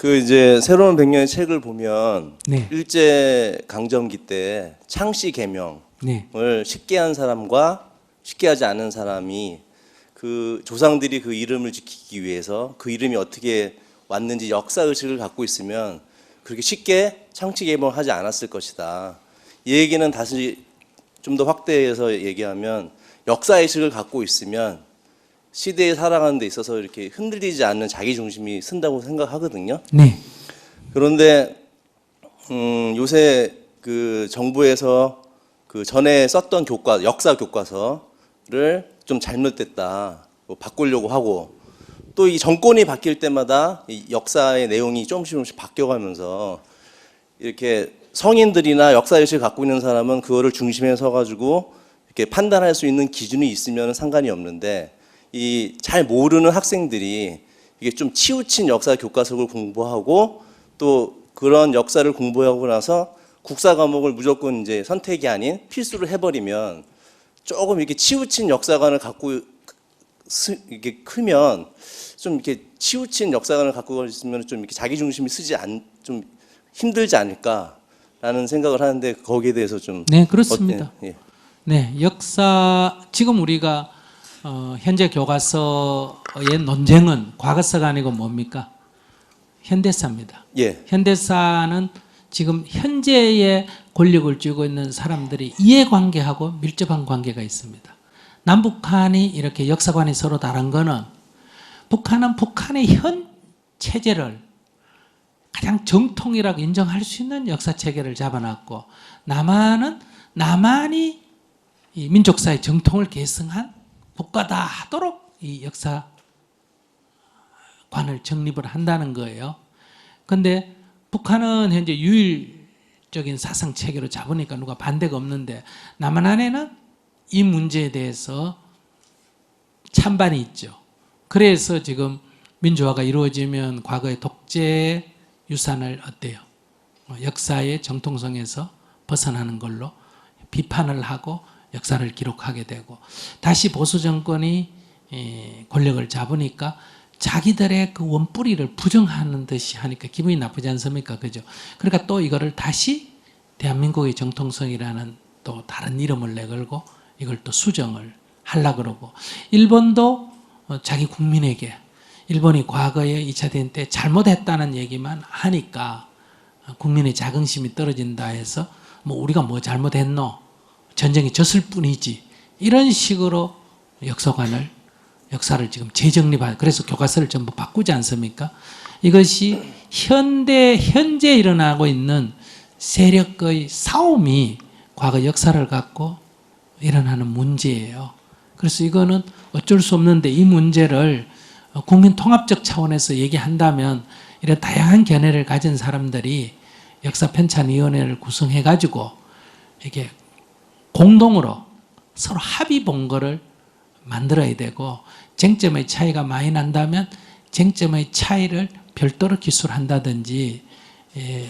그 이제 새로운 100년의 책을 보면 네. 일제 강점기 때 창씨 개명을 네. 쉽게 한 사람과 쉽게 하지 않은 사람이 그 조상들이 그 이름을 지키기 위해서 그 이름이 어떻게 왔는지 역사 의식을 갖고 있으면 그렇게 쉽게 창씨 개명을 하지 않았을 것이다. 이 얘기는 다시 좀 더 확대해서 얘기하면 역사 의식을 갖고 있으면 시대에 살아가는 데 있어서 이렇게 흔들리지 않는 자기 중심이 쓴다고 생각하거든요. 네. 그런데 요새 그 정부에서 그 전에 썼던 역사 교과서를 좀 잘못됐다, 뭐 바꾸려고 하고, 또 이 정권이 바뀔 때마다 이 역사의 내용이 조금씩 바뀌어가면서 이렇게 성인들이나 역사의식을 갖고 있는 사람은 그거를 중심에 서가지고 이렇게 판단할 수 있는 기준이 있으면 상관이 없는데, 이 잘 모르는 학생들이 이게 좀 치우친 역사 교과서를 공부하고 또 그런 역사를 공부하고 나서 국사 과목을 무조건 이제 선택이 아닌 필수로 해버리면 조금 이렇게 치우친 역사관을 갖고 이렇게 크면 좀 이렇게 치우친 역사관을 갖고 있으면 좀 이렇게 자기 중심이 좀 힘들지 않을까라는 생각을 하는데 거기에 대해서 좀 네, 그렇습니다. 예. 네, 역사 지금 우리가 현재 교과서의 논쟁은 과거사가 아니고 뭡니까? 현대사입니다. 예. 현대사는 지금 현재의 권력을 쥐고 있는 사람들이 이해관계하고 밀접한 관계가 있습니다. 남북한이 이렇게 역사관이 서로 다른 거는 북한은 북한의 현 체제를 가장 정통이라고 인정할 수 있는 역사 체계를 잡아놨고, 남한은 남한이 이 민족사의 정통을 계승한 국가다 하도록 이 역사관을 정립을 한다는 거예요. 그런데 북한은 현재 유일적인 사상 체계로 잡으니까 누가 반대가 없는데, 남한 안에는 이 문제에 대해서 찬반이 있죠. 그래서 지금 민주화가 이루어지면 과거의 독재 유산을 어때요? 역사의 정통성에서 벗어나는 걸로 비판을 하고 역사를 기록하게 되고, 다시 보수 정권이 권력을 잡으니까 자기들의 그 원뿌리를 부정하는 듯이 하니까 기분이 나쁘지 않습니까? 그죠? 그러니까 또 이거를 다시 대한민국의 정통성이라는 또 다른 이름을 내걸고 이걸 또 수정을 하려고 그러고, 일본도 자기 국민에게 일본이 과거에 2차 대전 때 잘못했다는 얘기만 하니까 국민의 자긍심이 떨어진다 해서 뭐 우리가 뭐 잘못했노? 전쟁이 졌을 뿐이지. 이런 식으로 역사를 지금 재정립하는, 그래서 교과서를 전부 바꾸지 않습니까? 이것이 현재 일어나고 있는 세력의 싸움이 과거 역사를 갖고 일어나는 문제예요. 그래서 이거는 어쩔 수 없는데, 이 문제를 국민 통합적 차원에서 얘기한다면 이런 다양한 견해를 가진 사람들이 역사편찬위원회를 구성해가지고 이게 공동으로 서로 합의 본거를 만들어야 되고, 쟁점의 차이가 많이 난다면 쟁점의 차이를 별도로 기술한다든지,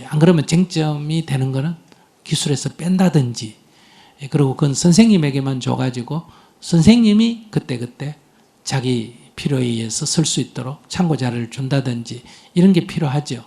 안 그러면 쟁점이 되는 거는 기술에서 뺀다든지, 그리고 그건 선생님에게만 줘가지고 선생님이 그때그때 자기 필요에 의해서 쓸 수 있도록 참고 자료를 준다든지, 이런 게 필요하죠.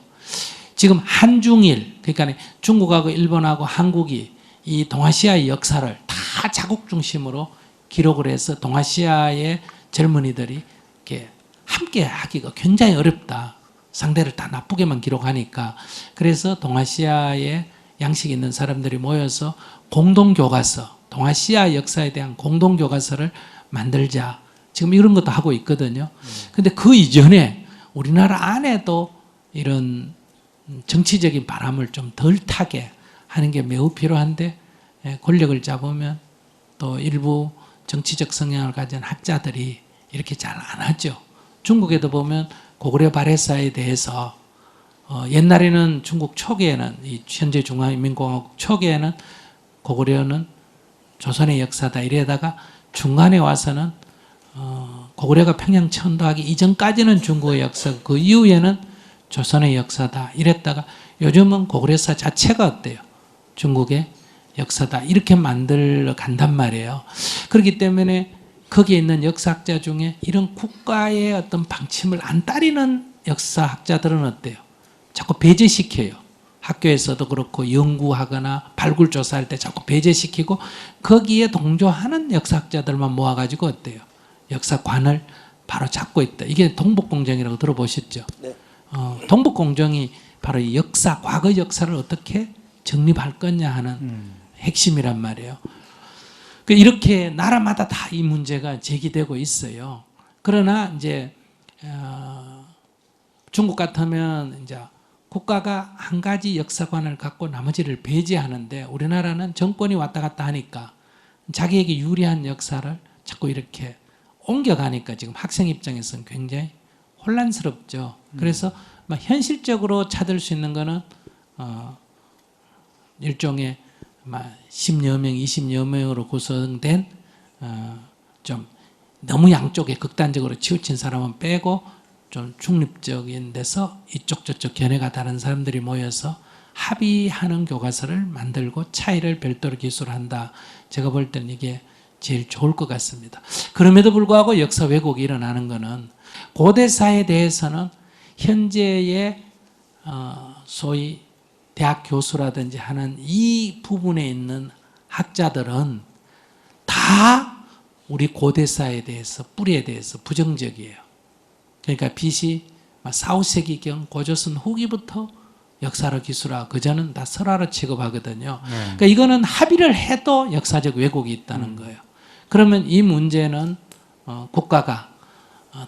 지금 한중일, 그러니까 중국하고 일본하고 한국이 이 동아시아의 역사를 다 자국 중심으로 기록을 해서 동아시아의 젊은이들이 이렇게 함께 하기가 굉장히 어렵다. 상대를 다 나쁘게만 기록하니까. 그래서 동아시아에 양식 있는 사람들이 모여서 공동교과서, 동아시아 역사에 대한 공동교과서를 만들자. 지금 이런 것도 하고 있거든요. 근데 그 이전에 우리나라 안에도 이런 정치적인 바람을 좀 덜 타게 하는 게 매우 필요한데, 권력을 잡으면 또 일부 정치적 성향을 가진 학자들이 이렇게 잘 안 하죠. 중국에도 보면 고구려 발해사에 대해서 옛날에는 중국 초기에는, 이 현재 중화인민공화국 초기에는 고구려는 조선의 역사다 이래다가 중간에 와서는 고구려가 평양 천도하기 이전까지는 중국의 역사, 그 이후에는 조선의 역사다 이랬다가 요즘은 고구려사 자체가 어때요? 중국의 역사다 이렇게 만들어 간단 말이에요. 그렇기 때문에 거기에 있는 역사학자 중에 이런 국가의 어떤 방침을 안 따르는 역사학자들은 어때요? 자꾸 배제시켜요. 학교에서도 그렇고 연구하거나 발굴 조사할 때 자꾸 배제시키고 거기에 동조하는 역사학자들만 모아가지고 어때요? 역사관을 바로 잡고 있다. 이게 동북공정이라고 들어보셨죠? 네. 동북공정이 바로 이 역사, 과거 역사를 어떻게 정립할 거냐 하는 핵심이란 말이에요. 이렇게 나라마다 다 이 문제가 제기되고 있어요. 그러나 이제 중국 같으면 이제 국가가 한 가지 역사관을 갖고 나머지를 배제하는데 우리나라는 정권이 왔다 갔다 하니까 자기에게 유리한 역사를 자꾸 이렇게 옮겨가니까 지금 학생 입장에서는 굉장히 혼란스럽죠. 그래서 막 현실적으로 찾을 수 있는 거는 일종의 막 10여 명, 20여 명으로 구성된 좀 너무 양쪽에 극단적으로 치우친 사람은 빼고 좀 중립적인 데서 이쪽 저쪽 견해가 다른 사람들이 모여서 합의하는 교과서를 만들고 차이를 별도로 기술한다. 제가 볼 때는 이게 제일 좋을 것 같습니다. 그럼에도 불구하고 역사 왜곡이 일어나는 것은 고대사에 대해서는 현재의 소위 대학 교수라든지 하는 이 부분에 있는 학자들은 다 우리 고대사에 대해서 뿌리에 대해서 부정적이에요. 그러니까 BC 4, 5세기경 고조선 후기부터 역사로 기술화, 그전은 다 설화로 취급하거든요. 그러니까 이거는 합의를 해도 역사적 왜곡이 있다는 거예요. 그러면 이 문제는 국가가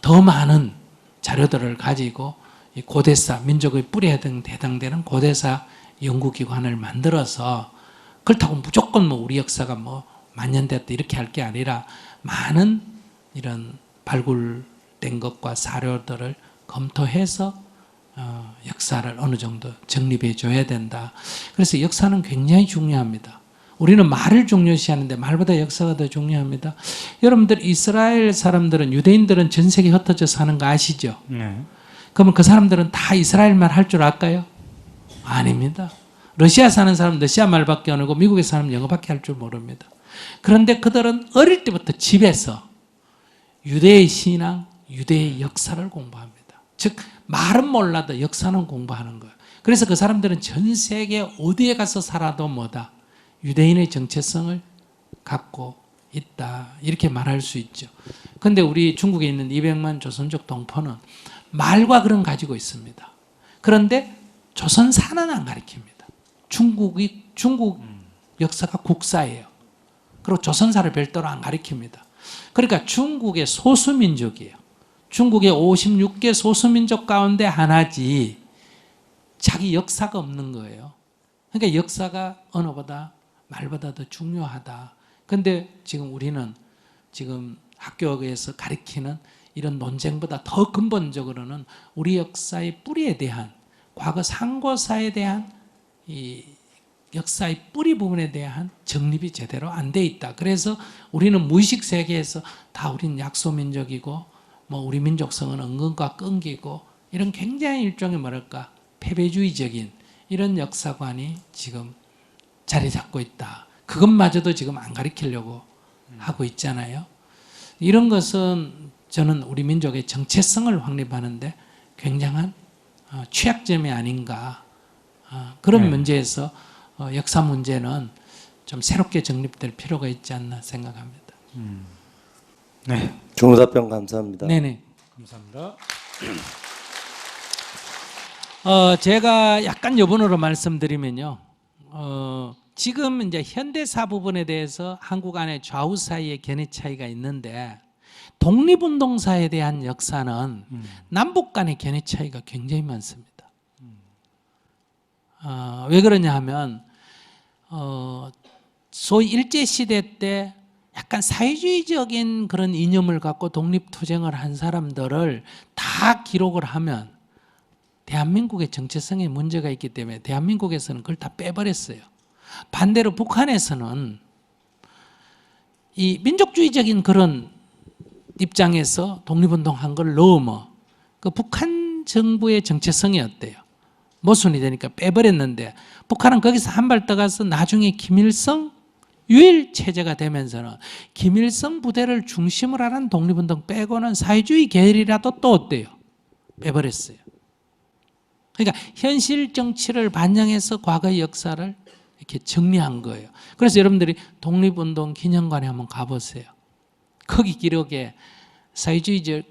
더 많은 자료들을 가지고 이 고대사, 민족의 뿌리에 해당되는 고대사 연구기관을 만들어서 그렇다고 무조건 우리 역사가 만년됐다 이렇게 할 게 아니라 많은 이런 발굴된 것과 사료들을 검토해서 역사를 어느 정도 정립해 줘야 된다. 그래서 역사는 굉장히 중요합니다. 우리는 말을 중요시하는데 말보다 역사가 더 중요합니다. 여러분들 이스라엘 사람들은 유대인들은 전 세계 흩어져 사는 거 아시죠? 네. 그러면 그 사람들은 다 이스라엘 말 할 줄 알까요? 아닙니다. 러시아 사는 사람은 러시아 말밖에 안 하고 미국에 사는 영어밖에 할 줄 모릅니다. 그런데 그들은 어릴 때부터 집에서 유대의 신앙, 유대의 역사를 공부합니다. 즉 말은 몰라도 역사는 공부하는 거예요. 그래서 그 사람들은 전 세계 어디에 가서 살아도 유대인의 정체성을 갖고 있다. 이렇게 말할 수 있죠. 그런데 우리 중국에 있는 200만 조선족 동포는 말과 글은 가지고 있습니다. 그런데 조선사는 안 가르칩니다. 중국 역사가 국사예요. 그리고 조선사를 별도로 안 가르칩니다. 그러니까 중국의 소수민족이에요. 중국의 56개 소수민족 가운데 하나지 자기 역사가 없는 거예요. 그러니까 역사가 언어보다 말보다 더 중요하다. 그런데 지금 우리는 지금 학교에서 가르치는 이런 논쟁보다 더 근본적으로는 우리 역사의 뿌리에 대한 과거 상고사에 대한 이 역사의 뿌리 부분에 대한 정립이 제대로 안 돼 있다. 그래서 우리는 무의식 세계에서 다 우린 약소민족이고 우리 민족성은 은근과 끈기고 이런 굉장히 일종의 패배주의적인 이런 역사관이 지금 자리 잡고 있다. 그것마저도 지금 안 가르치려고 하고 있잖아요. 이런 것은 저는 우리 민족의 정체성을 확립하는데 굉장한 취약점이 아닌가. 그런 문제에서 역사 문제는 좀 새롭게 정립될 필요가 있지 않나 생각합니다. 네. 좋은 답변 감사합니다. 네네. 감사합니다. 제가 약간 여분으로 말씀드리면요. 지금 이제 현대사 부분에 대해서 한국 안에 좌우 사이의 견해 차이가 있는데 독립운동사에 대한 역사는 남북 간의 견해 차이가 굉장히 많습니다. 왜 그러냐 하면 소위 일제시대 때 약간 사회주의적인 그런 이념을 갖고 독립투쟁을 한 사람들을 다 기록을 하면 대한민국의 정체성에 문제가 있기 때문에 대한민국에서는 그걸 다 빼버렸어요. 반대로 북한에서는 이 민족주의적인 그런 입장에서 독립운동한 걸 넘어 그 북한 정부의 정체성이 어때요? 모순이 되니까 빼버렸는데 북한은 거기서 한 발 떠가서 나중에 김일성 유일 체제가 되면서는 김일성 부대를 중심으로 하는 독립운동 빼고는 사회주의 계열이라도 또 어때요? 빼버렸어요. 그러니까 현실 정치를 반영해서 과거의 역사를 이렇게 정리한 거예요. 그래서 여러분들이 독립운동 기념관에 한번 가보세요. 거기 기록에 사회주의적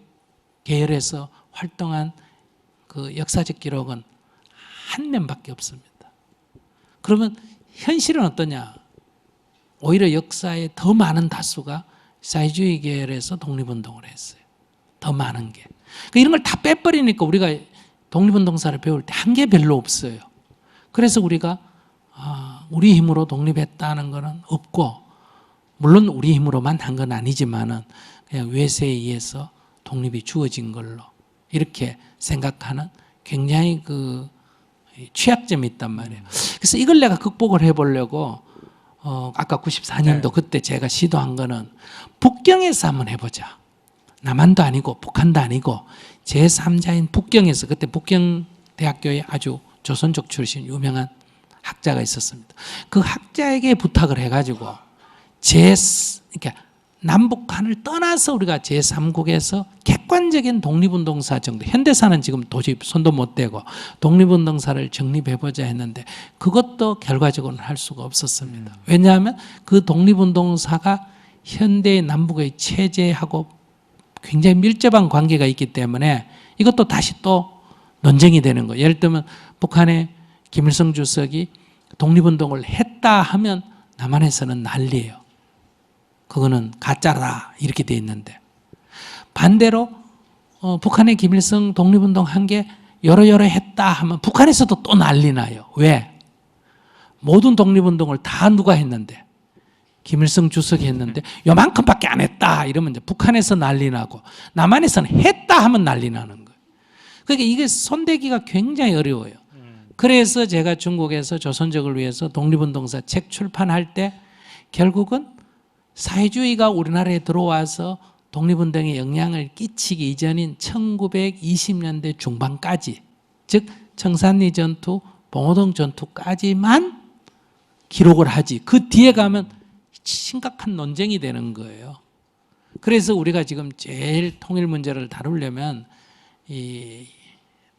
계열에서 활동한 그 역사적 기록은 한 면밖에 없습니다. 그러면 현실은 어떠냐? 오히려 역사에 더 많은 다수가 사회주의 계열에서 독립운동을 했어요. 더 많은 게. 그러니까 이런 걸 다 빼버리니까 우리가 독립운동사를 배울 때 한 게 별로 없어요. 그래서 우리가 우리 힘으로 독립했다는 것은 없고, 물론 우리 힘으로만 한 건 아니지만은 그냥 외세에 의해서 독립이 주어진 걸로 이렇게 생각하는 굉장히 그 취약점이 있단 말이에요. 그래서 이걸 내가 극복을 해보려고 아까 94년도 그때 제가 시도한 거는 북경에서 한번 해보자. 남한도 아니고 북한도 아니고 제3자인 북경에서, 그때 북경대학교에 아주 조선족 출신 유명한 학자가 있었습니다. 그 학자에게 부탁을 해가지고 그러니까 남북한을 떠나서 우리가 제3국에서 객관적인 독립운동사 정도, 현대사는 지금 도저히 손도 못 대고 독립운동사를 정립해보자 했는데 그것도 결과적으로는 할 수가 없었습니다. 왜냐하면 그 독립운동사가 현대의 남북의 체제하고 굉장히 밀접한 관계가 있기 때문에 이것도 다시 또 논쟁이 되는 거예요. 예를 들면 북한의 김일성 주석이 독립운동을 했다 하면 남한에서는 난리예요. 그거는 가짜라 이렇게 돼 있는데, 반대로 북한의 김일성 독립운동 한 게 여러 했다 하면 북한에서도 또 난리 나요. 왜? 모든 독립운동을 다 누가 했는데? 김일성 주석이 했는데 요만큼밖에 안 했다 이러면 이제 북한에서 난리 나고, 남한에서는 했다 하면 난리 나는 거예요. 그러니까 이게 손대기가 굉장히 어려워요. 그래서 제가 중국에서 조선족을 위해서 독립운동사 책 출판할 때 결국은 사회주의가 우리나라에 들어와서 독립운동에 영향을 끼치기 이전인 1920년대 중반까지, 즉 청산리 전투, 봉오동 전투까지만 기록을 하지 그 뒤에 가면 심각한 논쟁이 되는 거예요. 그래서 우리가 지금 제일 통일 문제를 다루려면 이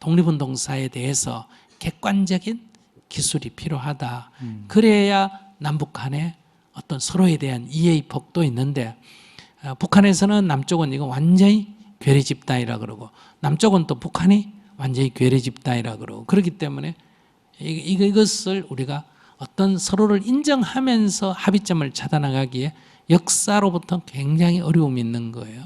독립운동사에 대해서 객관적인 기술이 필요하다. 그래야 남북 간에 어떤 서로에 대한 이해의 폭도 있는데, 북한에서는 남쪽은 이거 완전히 괴뢰 집단이라 그러고 남쪽은 또 북한이 완전히 괴뢰 집단이라 그러고, 그렇기 때문에 이것을 우리가 어떤 서로를 인정하면서 합의점을 찾아나가기에 역사로부터 굉장히 어려움이 있는 거예요.